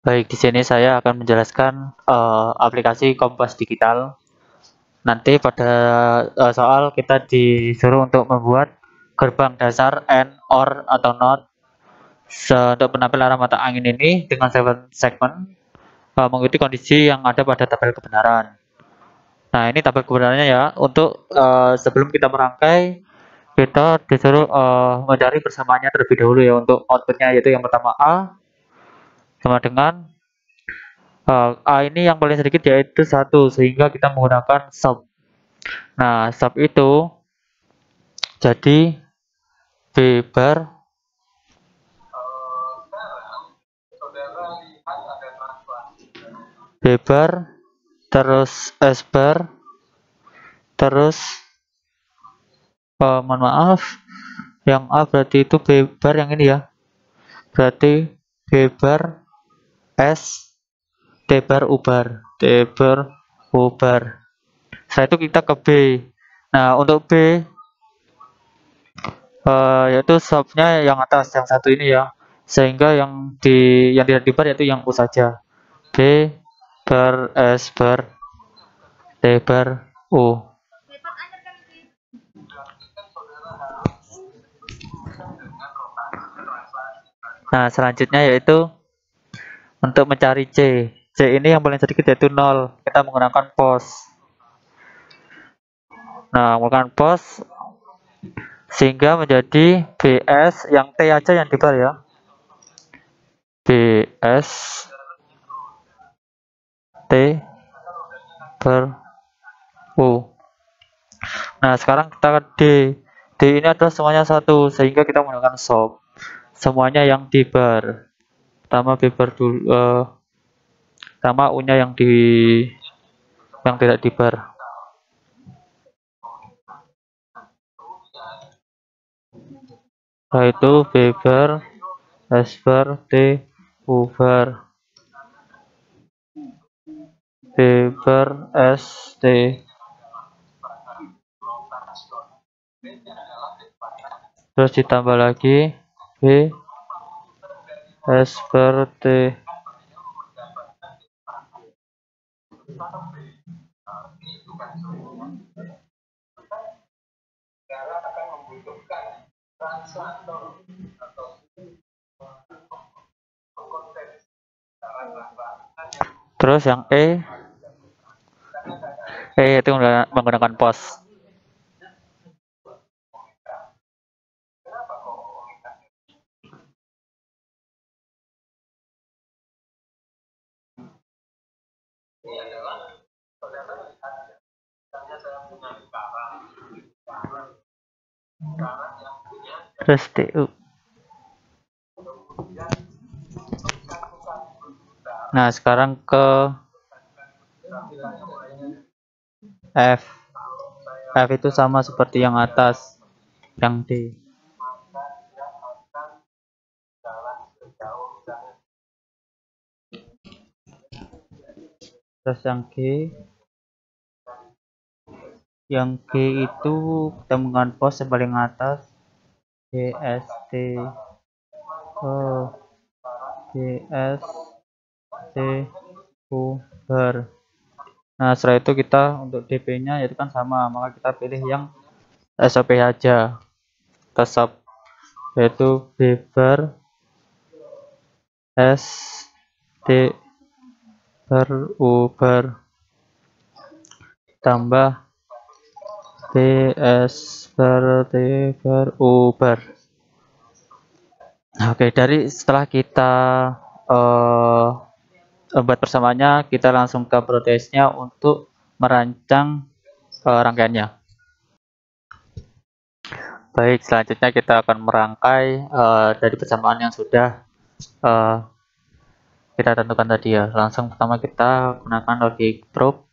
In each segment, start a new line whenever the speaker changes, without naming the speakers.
Baik, di sini saya akan menjelaskan aplikasi Kompas Digital. Nanti pada soal kita disuruh untuk membuat gerbang dasar AND, OR, atau NOT untuk penampilan arah mata angin ini dengan segmen mengikuti kondisi yang ada pada tabel kebenaran. Nah, ini tabel kebenarannya ya. Untuk sebelum kita merangkai, kita disuruh mencari persamaannya terlebih dahulu ya untuk outputnya, yaitu yang pertama A sama dengan A ini yang paling sedikit yaitu 1, sehingga kita menggunakan sub. Nah, sub itu jadi B bar B bar terus S bar terus mohon maaf, yang A berarti itu B bar yang ini ya. Berarti B bar S T bar U bar T bar U bar. Setelah itu kita ke B. Nah, untuk B yaitu subnya yang atas, yang satu ini ya, sehingga yang tidak di bar yaitu yang U saja. B bar S bar T bar U. Nah, selanjutnya yaitu untuk mencari C. C ini yang paling sedikit yaitu 0. Kita menggunakan pos. Nah, menggunakan pos sehingga menjadi BS yang T aja yang di bar ya. BS T bar U. Nah, sekarang kita ke D. D ini adalah semuanya 1, sehingga kita menggunakan sub. Semuanya yang di bar. Pertama B bar dulu, pertama U-nya yang tidak di bar. Yaitu B bar, S bar, T, U bar. B bar, S, T. Terus ditambah lagi B, S bar, T. Terus yang itu menggunakan pos. Terus TU. Nah, sekarang ke F. F itu sama seperti yang atas, yang D. Terus yang G itu kita menggunakan pos yang paling atas, GST, GST, U bar. Nah, setelah itu kita untuk DP-nya yaitu kan sama, maka kita pilih yang SOP aja. Kita sub yaitu B bar S T bar U bar tambah BS bar T bar U bar. Oke, setelah kita buat persamaannya, kita langsung ke protesnya untuk merancang rangkaiannya. Baik, selanjutnya kita akan merangkai dari persamaan yang sudah kita tentukan tadi ya. Langsung pertama kita gunakan logic probe.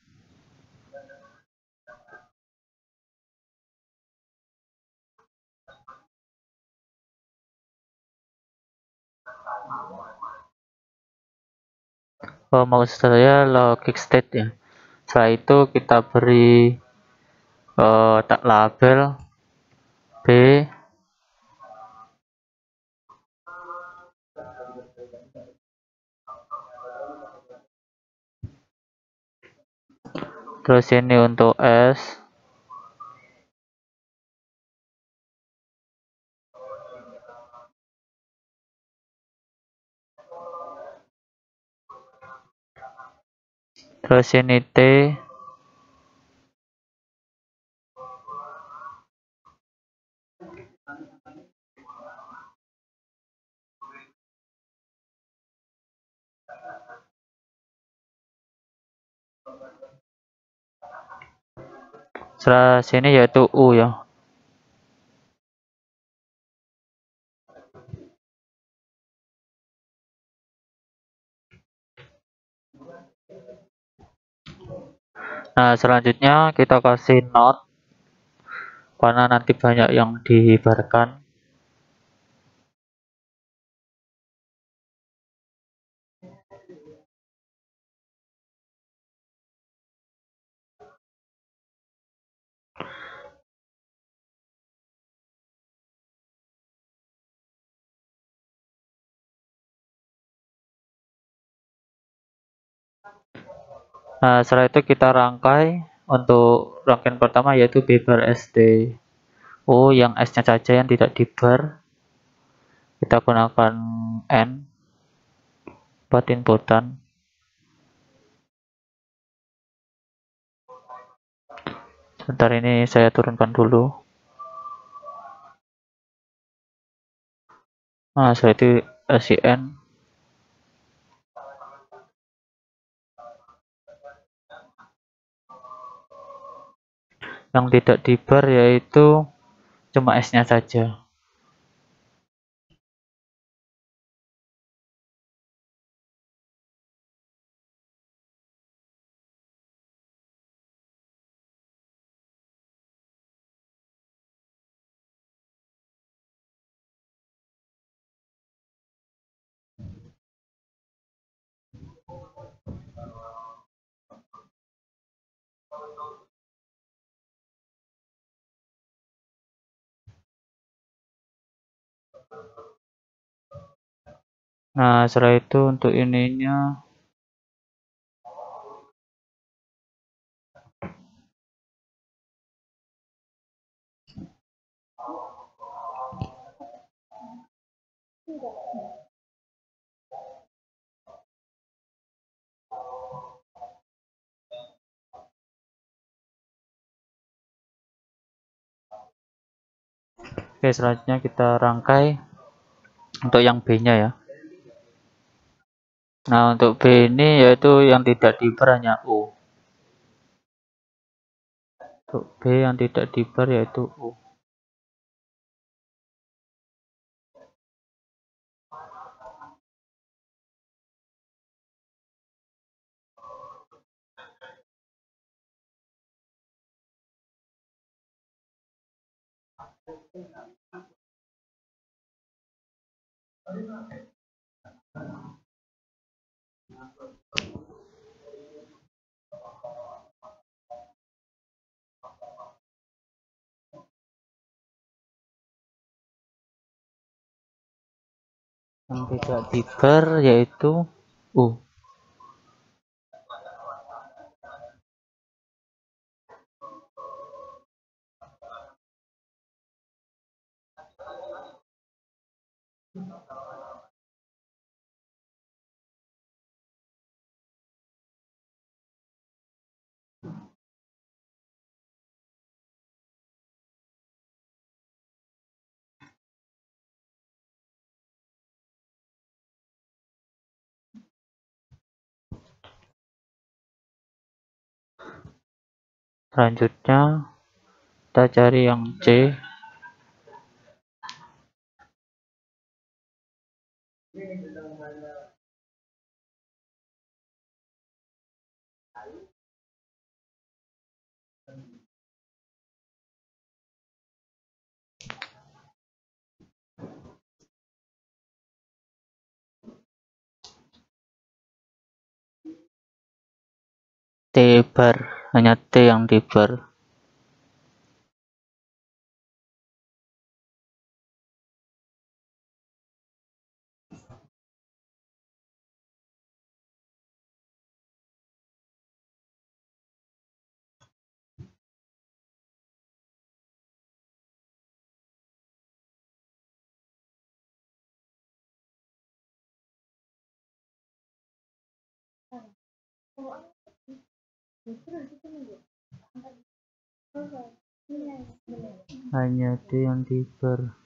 Maksud saya logic state ya. Setelah itu kita beri tak label B Terus ini untuk S. Terus ini T. Setelah sini yaitu U ya. Nah, selanjutnya kita kasih not karena nanti banyak yang dihibarkan. Nah, setelah itu kita rangkai untuk rangkaian pertama yaitu B bar SD. Oh, yang S-nya saja yang tidak di bar. Kita gunakan N buat inputan. Sebentar ini saya turunkan dulu. Nah, setelah itu SIN. Yang tidak di bar yaitu cuma S-nya saja. Nah, setelah itu untuk ininya oke, selanjutnya kita rangkai untuk yang B-nya ya. Nah, untuk B ini yaitu yang tidak di bar hanya U. Untuk B yang tidak di bar yaitu U. Yang tidak di bar yaitu U. Selanjutnya kita cari yang C. T bar, hanya T yang di bar. Hanya D yang diber.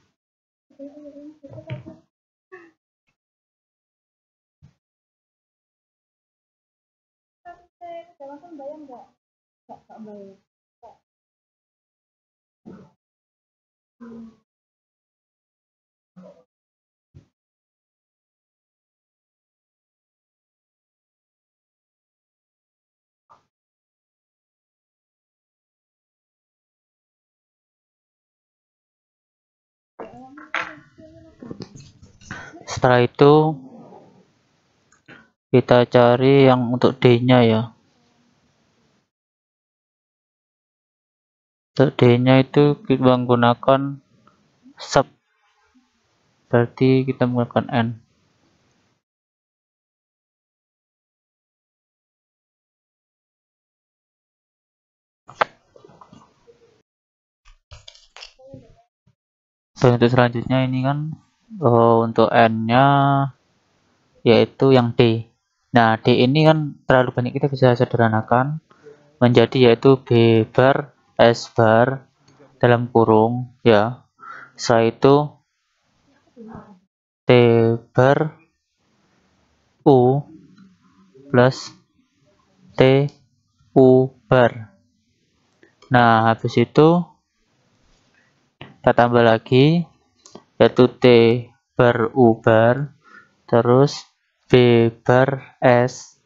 Setelah itu kita cari yang untuk D-nya ya. Untuk D-nya itu kita menggunakan sub. Berarti kita menggunakan N. Dan untuk selanjutnya ini kan untuk N-nya yaitu yang D. Nah, D ini kan terlalu banyak, kita bisa sederhanakan menjadi yaitu B bar S bar dalam kurung ya. Setelah itu T bar U plus T U bar. Nah, habis itu kita tambah lagi yaitu T bar U bar terus B bar S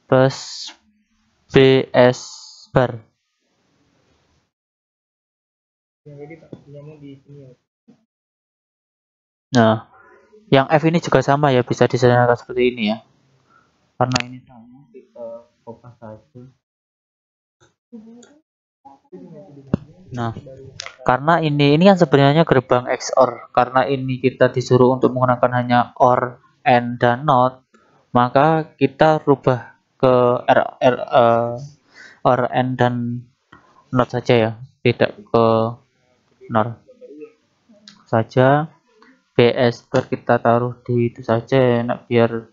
plus BS bar. Nah, yang F ini juga sama ya, bisa disederhanakan seperti ini ya. Karena ini sama, kita kopas saja. Nah, karena ini kan sebenarnya gerbang XOR. Karena ini kita disuruh untuk menggunakan hanya OR, AND, dan NOT, maka kita rubah ke OR, AND, dan NOT saja ya, tidak ke NOR saja. BS bar kita taruh di itu saja enak, biar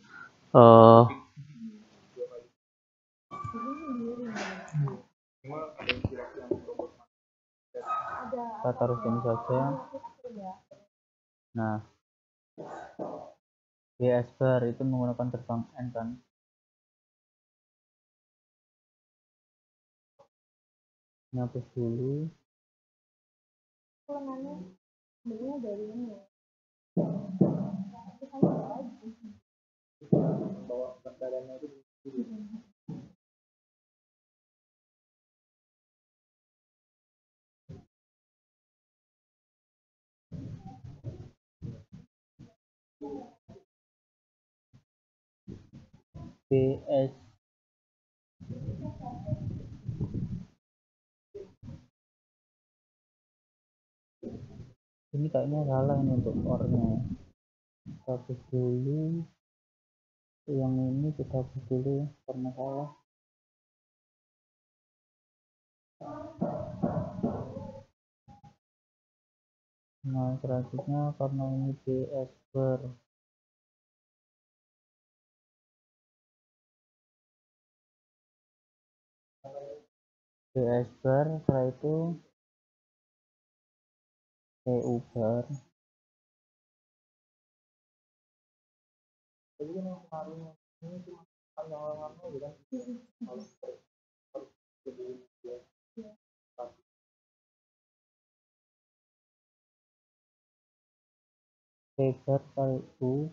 kita taruh sini saja. Nah, BS bar itu menggunakan gerbang N kan. Hapus dulu. Dari ini. BS ini kayaknya salah ini untuk ornya. Kita hapus dulu. Yang ini kita hapus dulu karena salah. Nah, selanjutnya karena ini BS bar. BS bar, setelah itu TU bar. Jadi kan kemarin ini cuma panjang-panjangnya gitu kan. T bar kali U.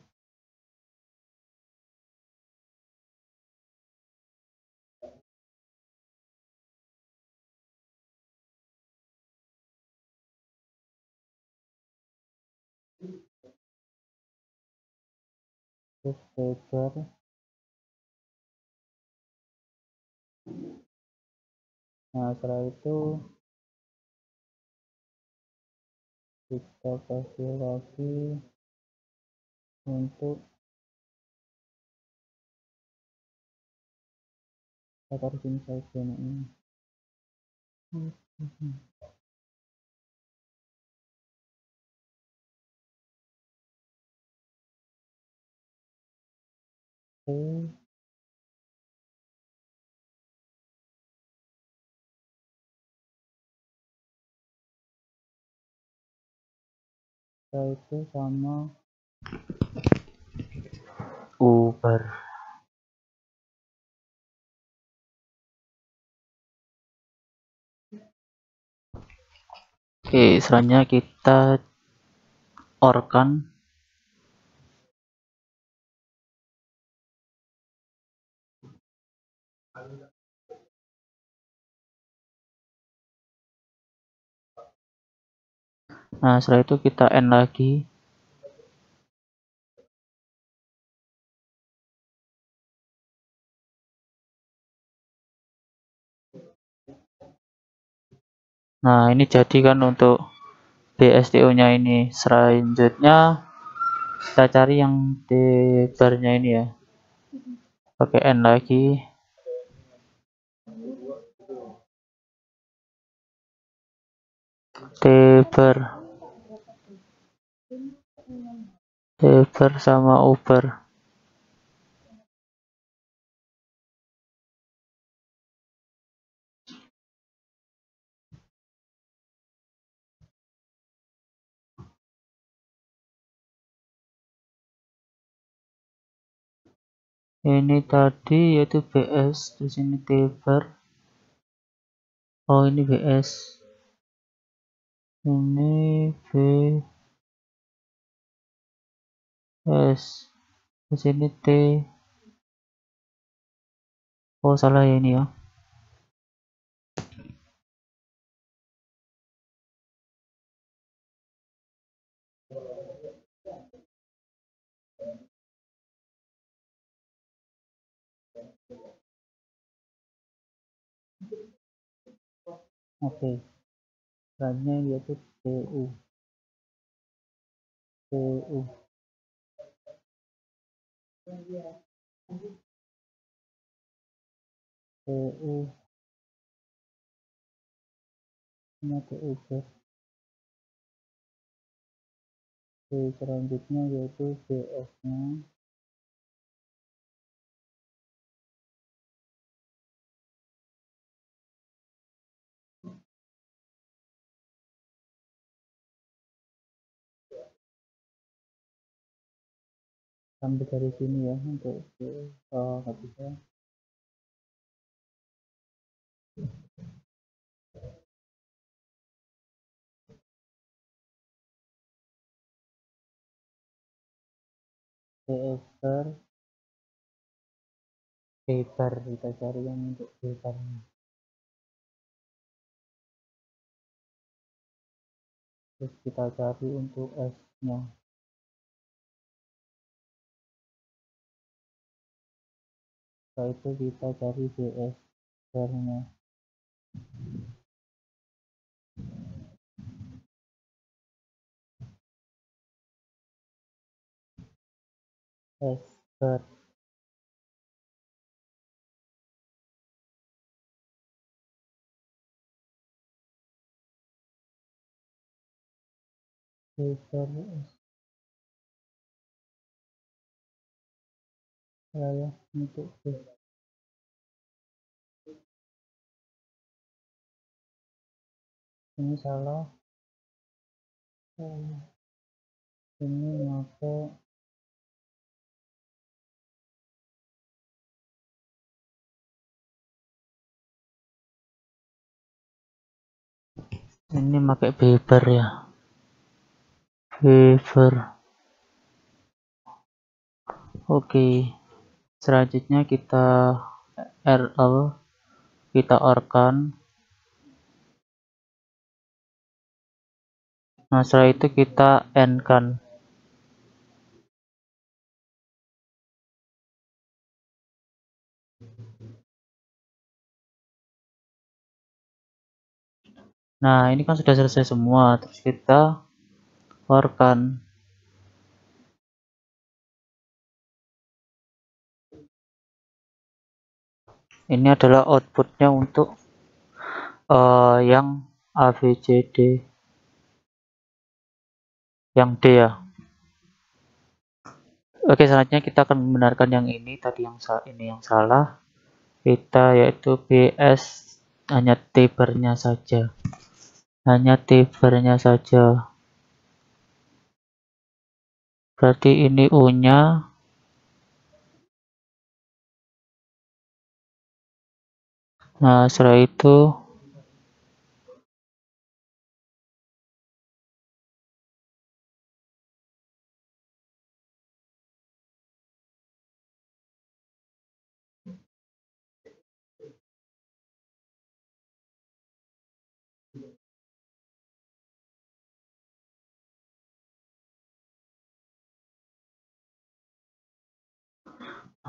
Terus T bar. Nah, setelah itu kita kasih lagi untuk kita taruh sini saja ini. Oke. Itu sama Uber. Oke, selanjutnya kita orkan. Nah, setelah itu kita end lagi. Nah, ini jadi kan untuk BSTO-nya ini. Selanjutnya kita cari yang T-bar-nya ini ya. Pakai N lagi. T-bar. T-bar sama Uber. Ini tadi yaitu BS, di sini T-bar. Oh, ini BS. Ini BS. Di sini T. Oh, salah ya ini ya. Oke. Selanjutnya yaitu TU. TU. TU. Ini TU. Selanjutnya yaitu BS-nya. Sampai dari sini ya untuk nggak bisa. BS-bar, B-bar kita cari yang untuk B-barnya. Terus kita cari untuk S-nya. Setelah itu kita cari BS-barnya. S-bar. B-bar S. Ya, untuk B. Ini salah. Ini pakai B-bar ya. B-bar. Oke. Selanjutnya kita RL, kita orkan. Nah, setelah itu kita end kan. Nah, ini kan sudah selesai semua. Terus kita orkan. Ini adalah outputnya untuk yang ABCD, yang D ya. Oke, selanjutnya kita akan membenarkan yang ini tadi, yang ini yang salah. Kita yaitu BS hanya T-bar-nya saja. Hanya T-bar-nya saja. Berarti ini U-nya. Nah, setelah itu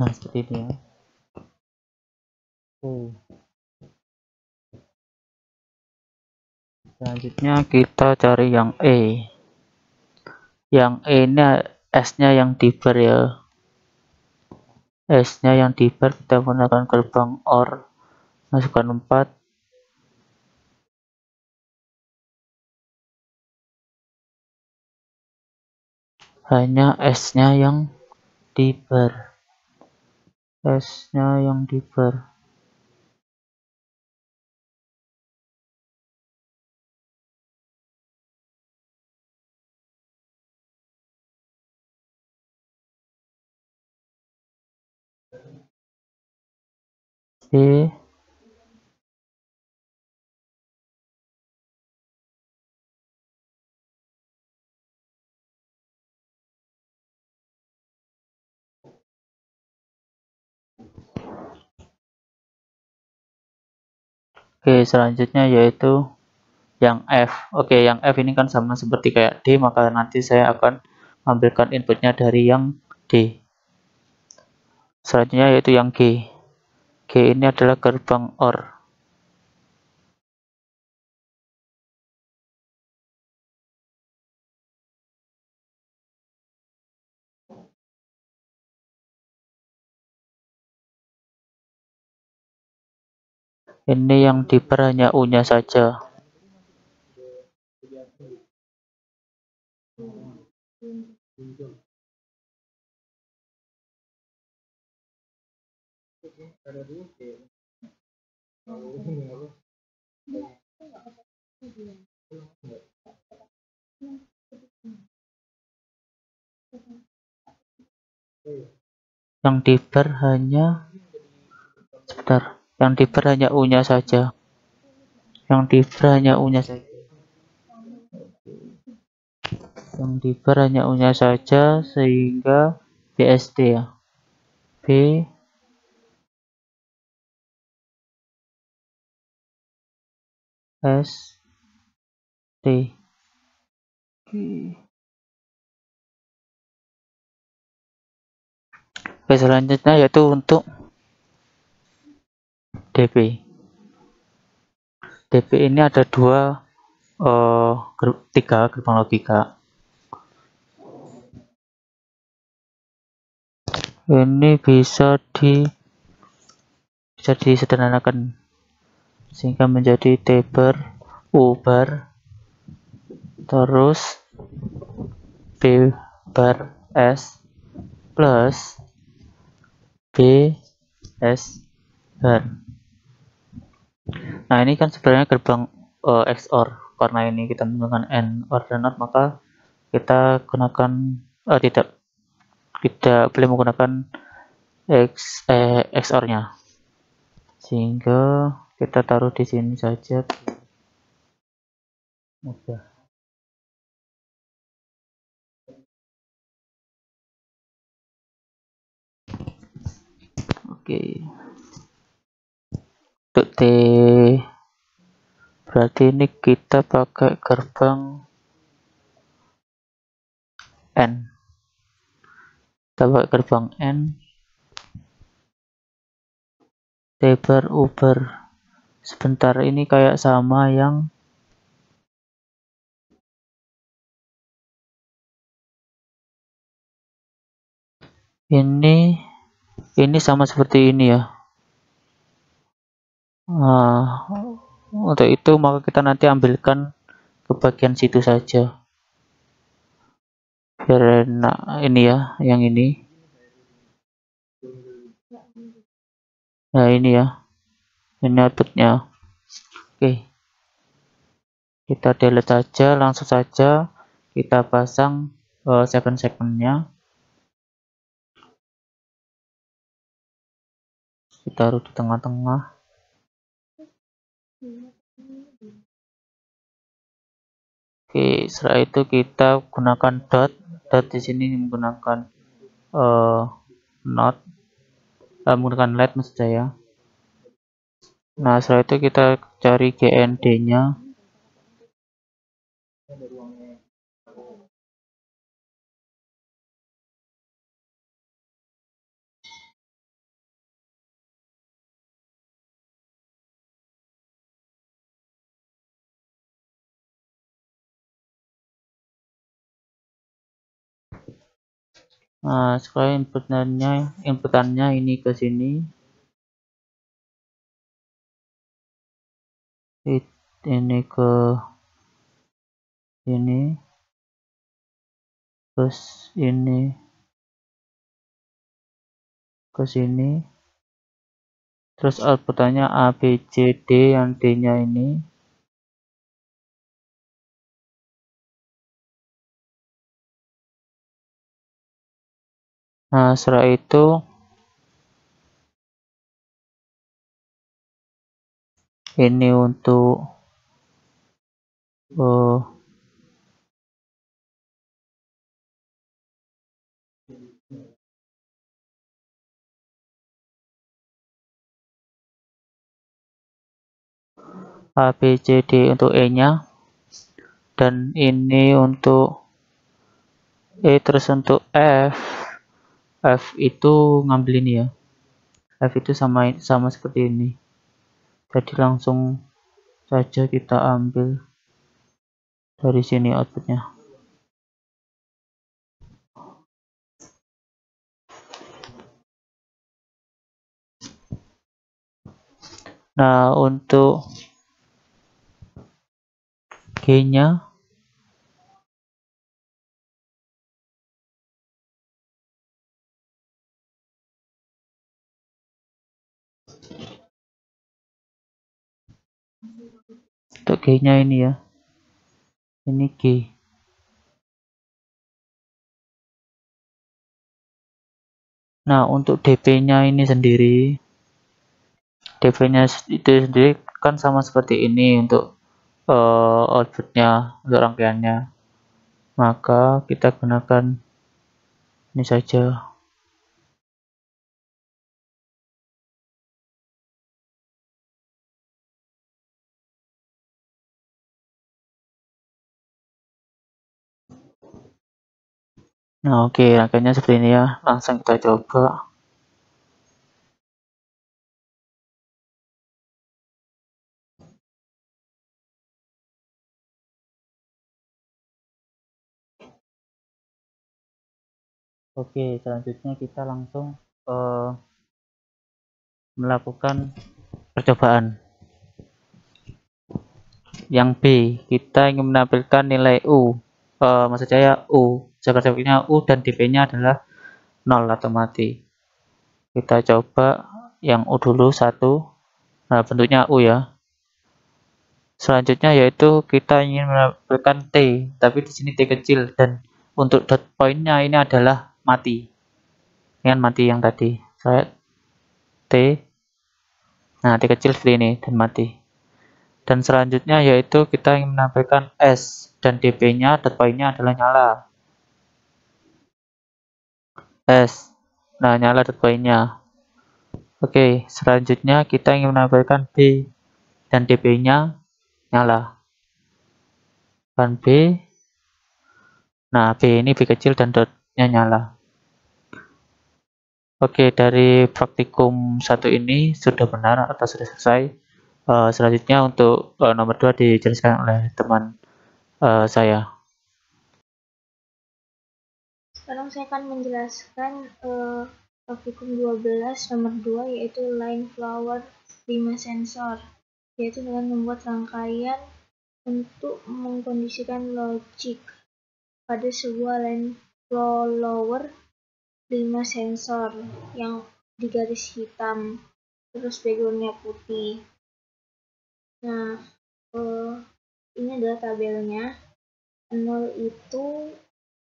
seperti ini ya. Selanjutnya kita cari yang E. Yang E ini S-nya yang dibar ya. S-nya yang dibar kita menggunakan gerbang OR, masukkan 4. Hanya S-nya yang dibar. S-nya yang dibar. C. Oke, selanjutnya yaitu yang F. Oke, yang F ini kan sama seperti kayak D, maka nanti saya akan ambilkan inputnya dari yang D. Selanjutnya yaitu yang G. G ini adalah gerbang OR. Ini yang dibar hanya U-nya saja. Yang dibar hanya sebentar. Yang dibar hanya U-nya saja. Yang dibar hanya U-nya saja. Yang dibar hanya U-nya saja sehingga BSD ya. B S T. Oke, selanjutnya yaitu untuk DP. DP ini ada tiga gerbang logika. Ini bisa disederhanakan sehingga menjadi T bar, U bar, terus B bar S plus B S bar. Nah, ini kan sebenarnya gerbang XOR. Karena ini kita menggunakan AND OR dan NOT, maka kita gunakan tidak boleh menggunakan XOR-nya. Sehingga kita taruh di sini saja. Mudah. Oke. Untuk T berarti ini kita pakai gerbang N. Kita pakai gerbang N. T bar U bar. Sebentar, ini kayak sama yang ini sama seperti ini ya. Untuk itu maka kita nanti ambilkan ke bagian situ saja. Biar enak ini ya, yang ini. Nah, ini ya. Ini outputnya. Oke. Kita delete saja, langsung saja kita pasang segmen-segmennya. Kita taruh di tengah-tengah. Oke, setelah itu kita gunakan dot. Dot di sini menggunakan not, menggunakan let maksud saya. Nah, setelah itu kita cari GND-nya. Nah, sekarang inputannya ini ke sini. Ini ke ini. Terus ini ke sini. Terus outputannya A, B, C, D, yang D-nya ini. Nah, setelah itu ini untuk A, B, C, D untuk E-nya. Dan ini untuk E, terus untuk F. F itu ngambil ini ya. F itu sama seperti ini. Jadi langsung saja kita ambil dari sini outputnya. Nah, untuk G-nya untuk G-nya ini ya. Ini G. Nah, untuk DP-nya ini sendiri, DP-nya itu sendiri kan sama seperti ini untuk outputnya, untuk rangkaiannya. Maka kita gunakan ini saja. Nah, oke, rangkaiannya seperti ini ya. Langsung kita coba. Oke, selanjutnya kita langsung melakukan percobaan. Yang B, kita ingin menampilkan nilai U. Maksud saya U. Sebenarnya U dan DP-nya adalah 0 atau mati. Kita coba yang U dulu 1. Nah, bentuknya U ya. Selanjutnya yaitu kita ingin menampilkan T, tapi di sini T kecil, dan untuk dot point-nya ini adalah mati. Dengan mati yang tadi. Saya T. Nah, T kecil seperti ini dan mati. Dan selanjutnya yaitu kita ingin menampilkan S, dan DP-nya dot point-nya adalah nyala. S. Nah, nyala dot point-nya. Oke, selanjutnya kita ingin menampilkan B, dan DP-nya nyala. Dan B. Nah, B ini B kecil dan dotnya nyala. Oke, dari praktikum 1 ini sudah benar atau sudah selesai. Selanjutnya untuk nomor 2 dijelaskan oleh teman saya.
Sekarang saya akan menjelaskan praktikum 12 nomor 2, yaitu line flower 5 sensor, yaitu dengan membuat rangkaian untuk mengkondisikan logic pada sebuah line flower 5 sensor yang di garis hitam, terus backgroundnya putih. Nah, ini adalah tabelnya. 0 itu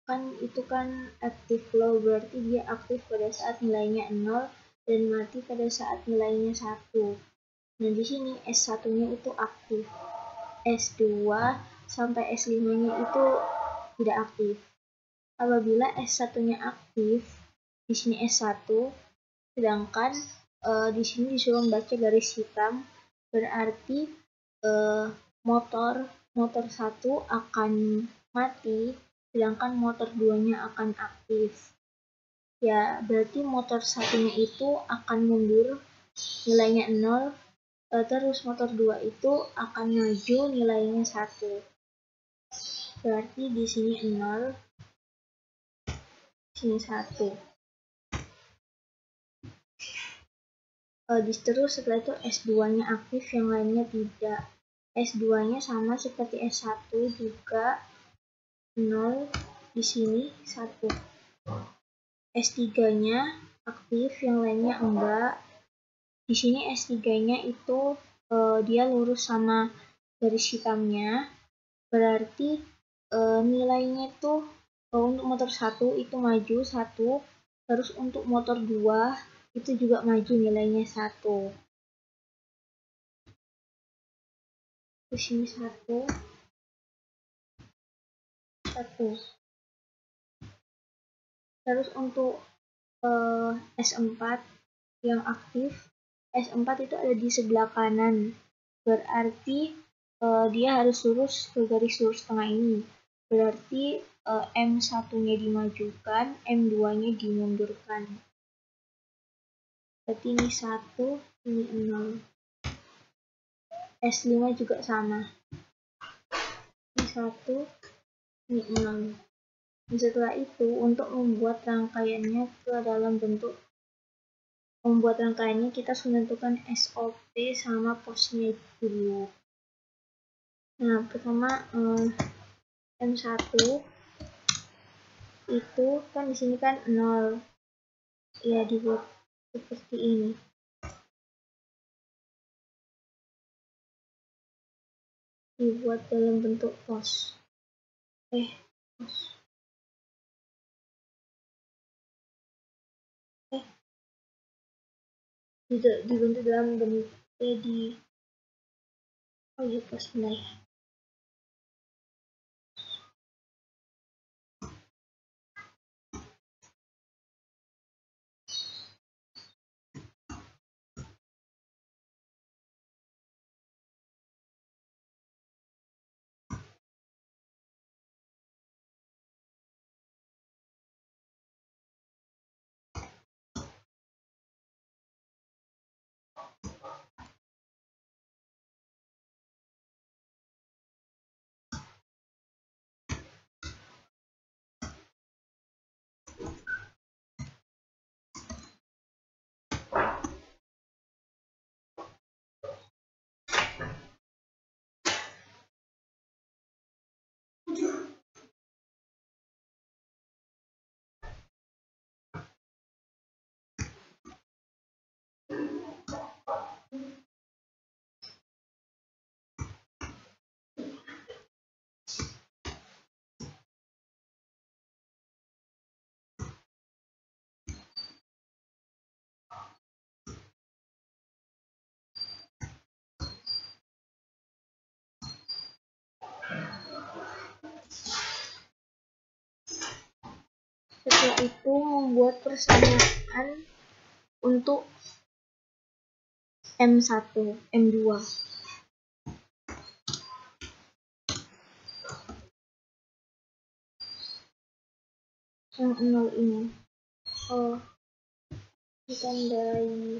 kan itu kan active low, berarti dia aktif pada saat nilainya 0 dan mati pada saat nilainya 1. Nah, di sini S1-nya itu aktif. S2 sampai S5-nya itu tidak aktif. Apabila S1-nya aktif, di sini S1, sedangkan di sini disuruh membaca garis hitam, berarti motor 1 akan mati, sedangkan motor 2-nya akan aktif. Ya, berarti motor 1-nya itu akan mundur nilainya 0, terus motor 2 itu akan maju nilainya 1. Berarti di sini 0, di sini 1. Terus setelah itu S2-nya aktif, yang lainnya tidak. S2-nya sama seperti S1 juga 0, di sini 1. S3-nya aktif, yang lainnya enggak. Di sini S3-nya itu dia lurus sama garis hitamnya, berarti nilainya itu untuk motor 1 itu maju 1, terus untuk motor 2 itu juga maju nilainya 1. Di sini 1, 1. Terus untuk S4 yang aktif, S4 itu ada di sebelah kanan, berarti dia harus lurus ke garis lurus tengah ini. Berarti M1-nya dimajukan, M2-nya dimundurkan. Berarti ini 1, ini 0. S5 juga sama. Ini 1, ini 0. Dan setelah itu, untuk membuat rangkaiannya ke dalam bentuk kita harus menentukan SOP sama posnya dulu. Nah, pertama M1 itu kan di sini kan 0. Ya, dibuat seperti ini. Dibuat dalam bentuk pos. Dibentuk dalam bentuk pos benar. Setelah itu membuat persamaan untuk M1, M2. Yang 0 ini. Ditandai.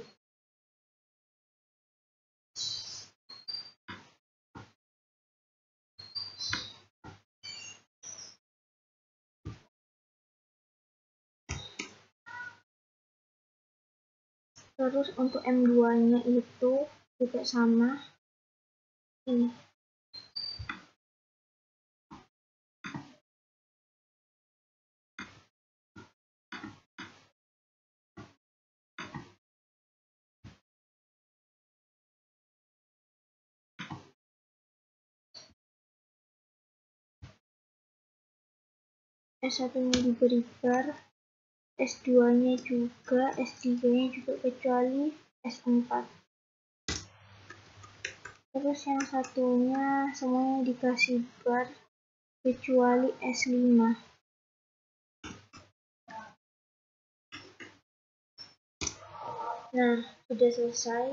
Terus untuk M2-nya itu juga sama. Ini. S1-nya diberi bar, S2-nya juga, S3-nya juga kecuali S4. Terus yang satunya semuanya dikasih bar kecuali S5. Nah, sudah selesai.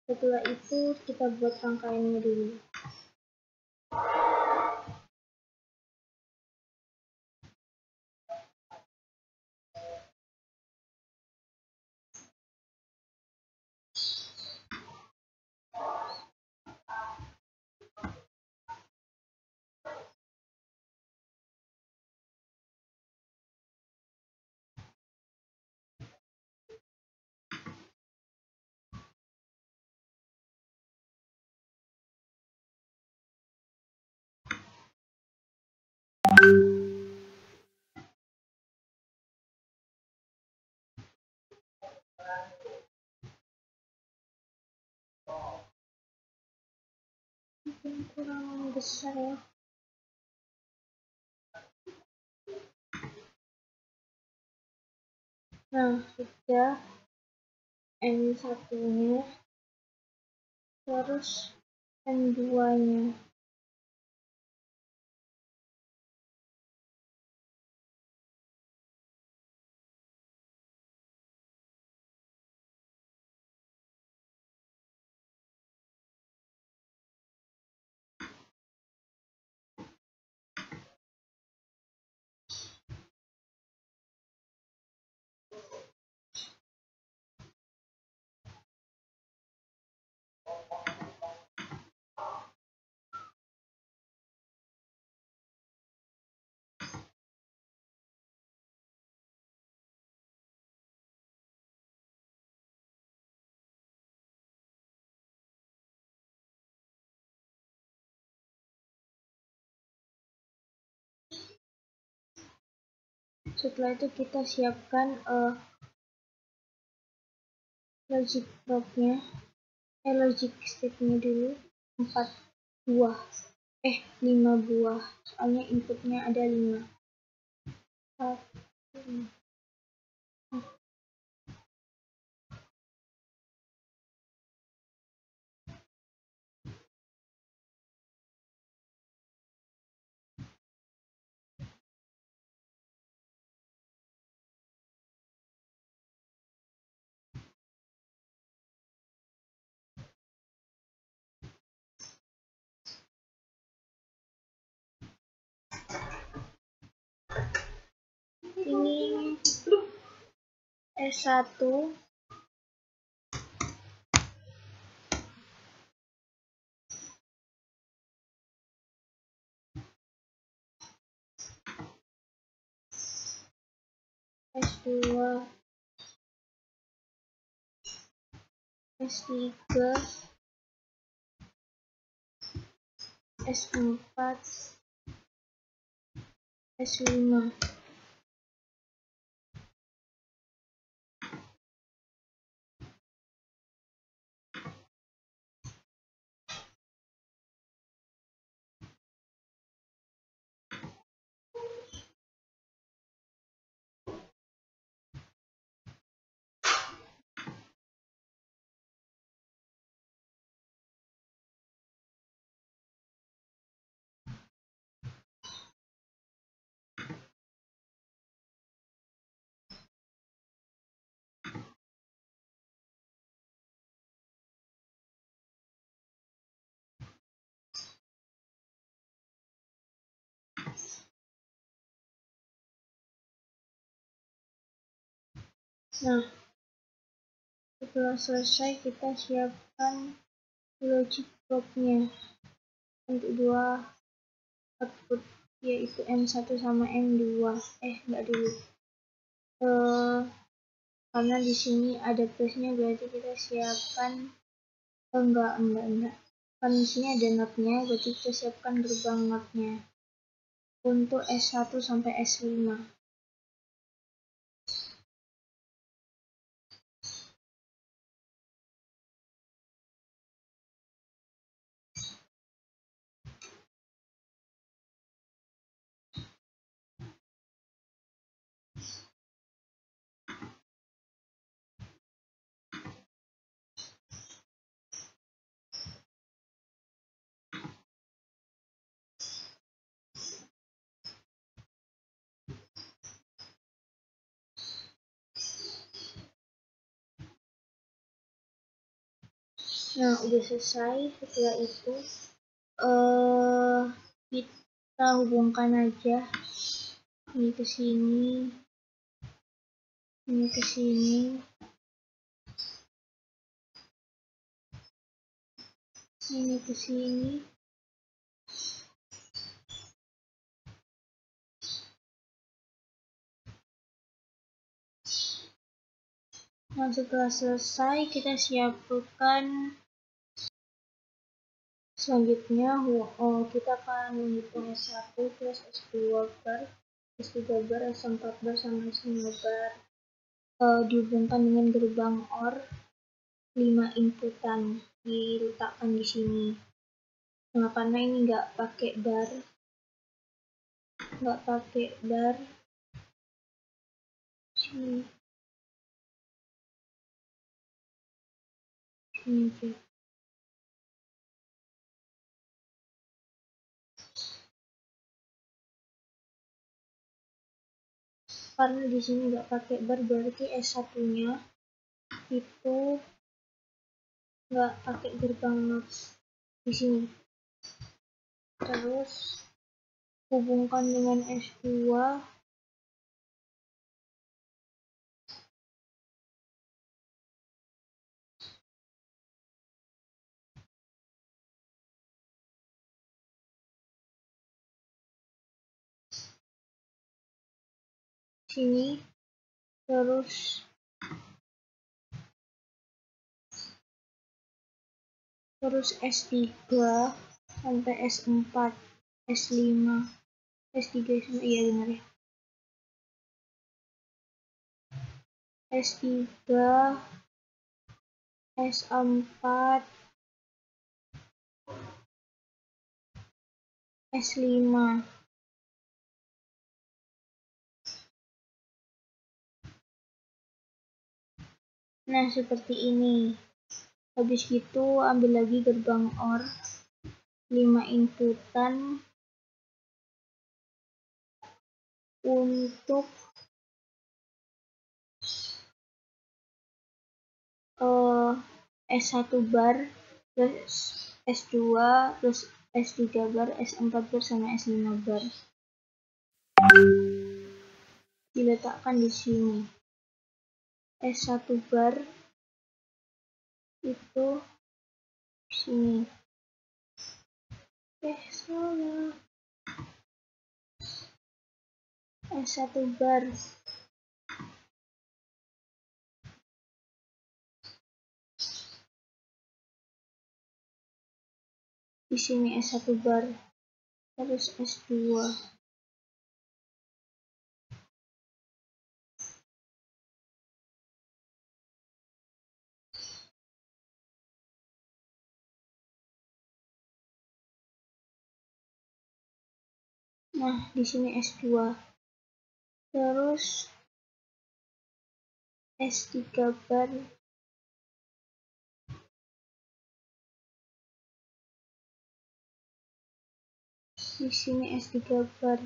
Setelah itu kita buat rangkaiannya dulu. Kurang besar ya. Nah, sudah N1-nya, terus N2-nya. Setelah itu kita siapkan logic block-nya, logic step-nya dulu 4 buah, 5 buah, soalnya inputnya ada 5. Ini S1, S2, S3, S4, S5. Nah, setelah selesai kita siapkan logic block-nya untuk 2 output, yaitu M1 sama M2. Enggak dulu. Karena di sini ada plusnya, berarti kita siapkan enggak. Kan di sini ada NOT-nya, berarti kita siapkan gerbang NOT-nya untuk S1 sampai S5. Nah, udah selesai. Setelah itu kita hubungkan aja ini ke sini, ini ke sini, ini ke sini. Nah, setelah selesai kita siapkan selanjutnya. Kita akan menghitung S1 plus S2 bar, S3 bar, S4 bar, sama S5 bar dihubungkan dengan gerbang OR 5 inputan, diletakkan di sini. Nah, karena ini nggak pakai bar, sini aja. Karena di sini nggak pakai bar, berarti S1-nya itu nggak pakai gerbang notch di sini. Terus hubungkan dengan S2, sini, terus S3 sampai S4, S5, S3 sama, iya benar ya, S3, S4, S5. Nah, seperti ini. Habis itu ambil lagi gerbang OR 5 inputan untuk S1 bar plus S2 plus S3 bar, S4 bar, sama S5 bar. Diletakkan di sini. S1 bar itu sini. Salah. S1 bar di sini, S1 bar, terus S2. Nah, di sini S2. Terus S3 bar di sini, S3 bar,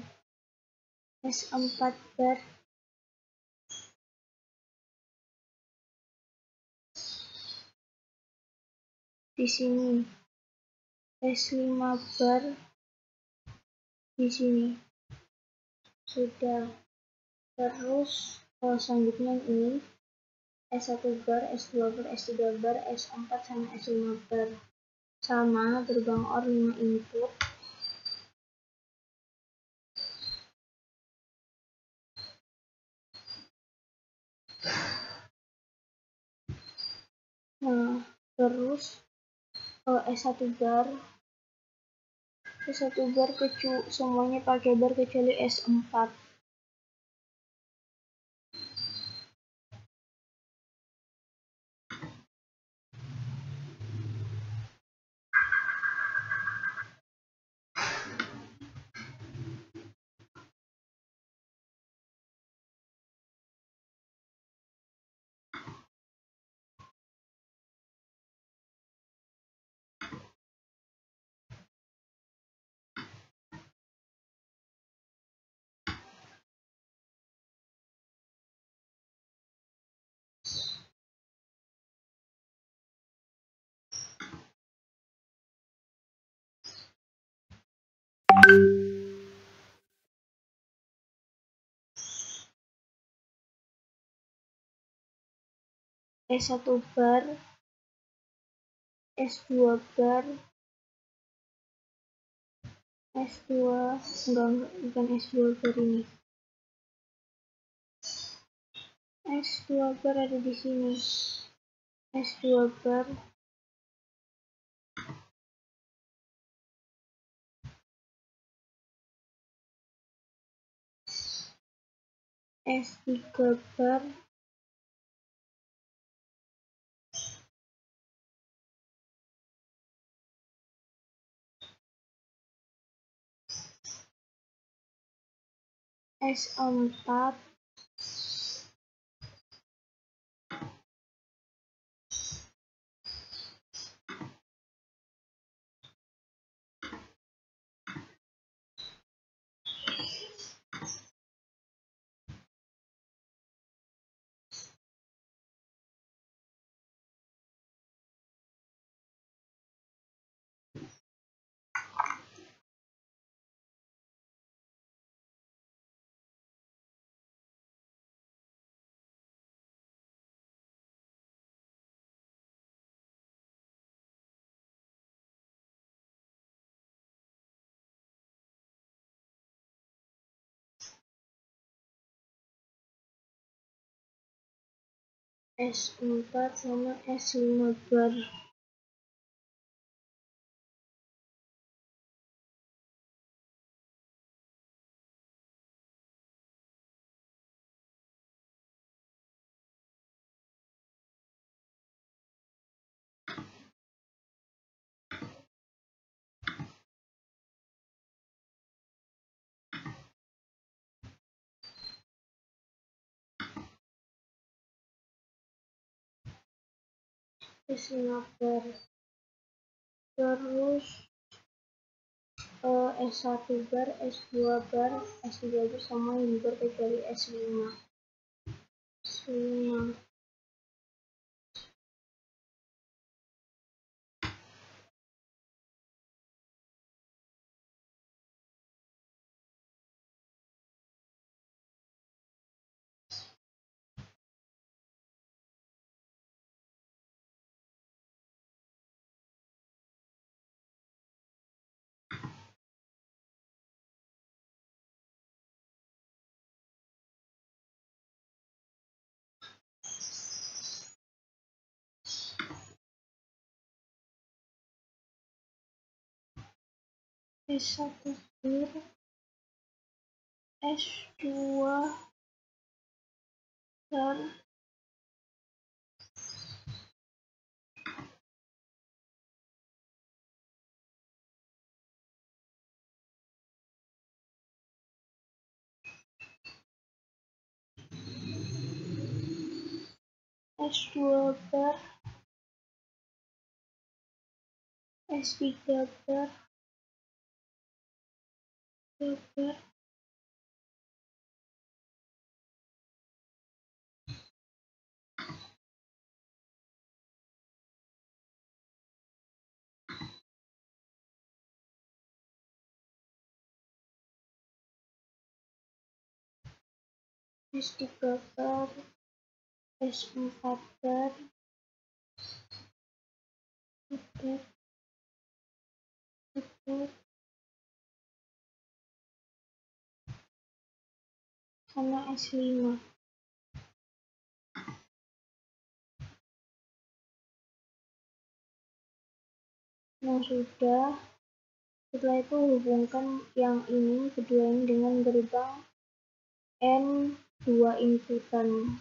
S4 bar di sini, S5 bar di sini. Sudah. Terus selanjutnya ini S1 bar, S2 bar, S3 bar, S4 sama S5 bar, sama gerbang OR 5 input. Nah, terus S1 bar semuanya pakai bar kecuali S4. S1 bar, S2 bar, S2 enggak bukan S2 bar ini. S2 bar ada di sini. S2 bar, S3 bar, S4, S4 sama S5 bar. S5 bar. Terus S1 bar, S2 bar, S3 bar sama ini bar kecuali S5. S5. S1 bar, S2 bar, S2 bar, S3 bar, bar, S3 bar, S4 bar, bar, bar, sama S5. Nah sudah, setelah itu hubungkan yang ini kedua ini dengan gerbang N2 inputan.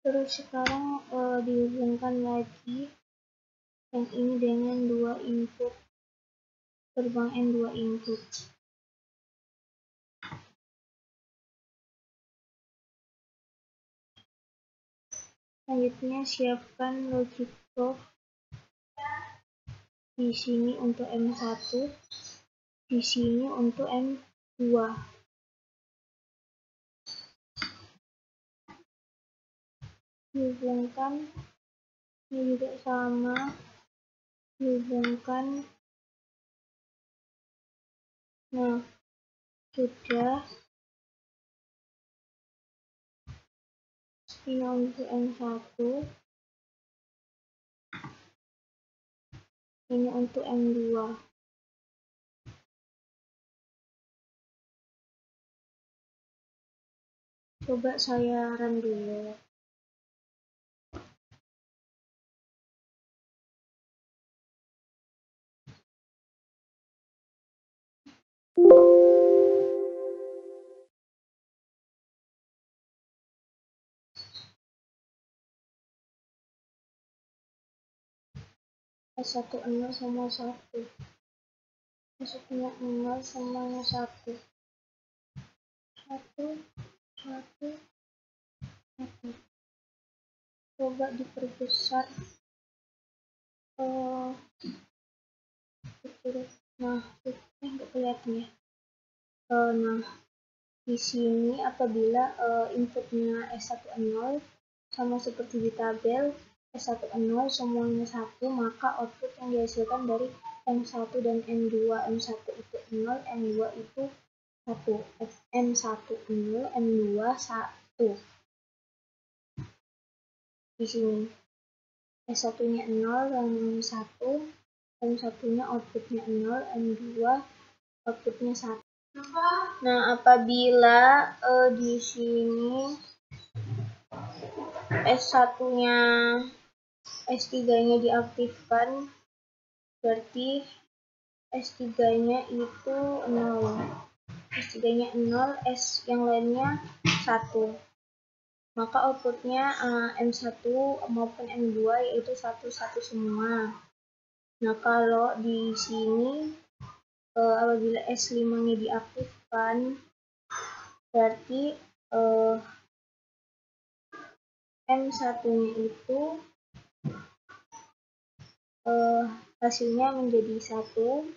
Terus sekarang dihubungkan lagi yang ini dengan 2 input, gerbang N 2 input. Selanjutnya siapkan logic probe di sini untuk M1, di sini untuk M2. Dihubungkan, ini juga sama, dihubungkan. Nah, sudah. Ini untuk M1, ini untuk M2. Coba saya run dulu. S1 0 sama 1. S1-nya 0, semuanya 1. 1, 1, 1. Coba diperbesar. Nah, nggak kelihatan ya. Nah, di sini apabila inputnya S1 0 sama seperti di tabel, S1 0 semuanya 1, maka output yang dihasilkan dari M1 dan M2, M1 itu 0, M2 itu 1, M1 0, M2 1. Di sini S1-nya 0 dan 1, M1-nya outputnya 0, M2 outputnya 1. Nah, apabila di sini S1-nya S3-nya diaktifkan, berarti S3-nya itu 0. S3-nya 0, S yang lainnya 1. Maka outputnya M1 maupun M2 yaitu 1, 1 semua. Nah, kalau di sini apabila S5-nya diaktifkan, berarti M1-nya itu hasilnya menjadi 1,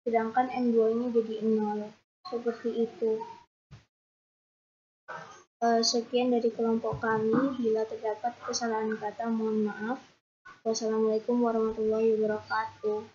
sedangkan M2-nya jadi 0. Seperti itu. Sekian dari kelompok kami. Bila terdapat kesalahan kata, mohon maaf. Wassalamualaikum warahmatullahi wabarakatuh.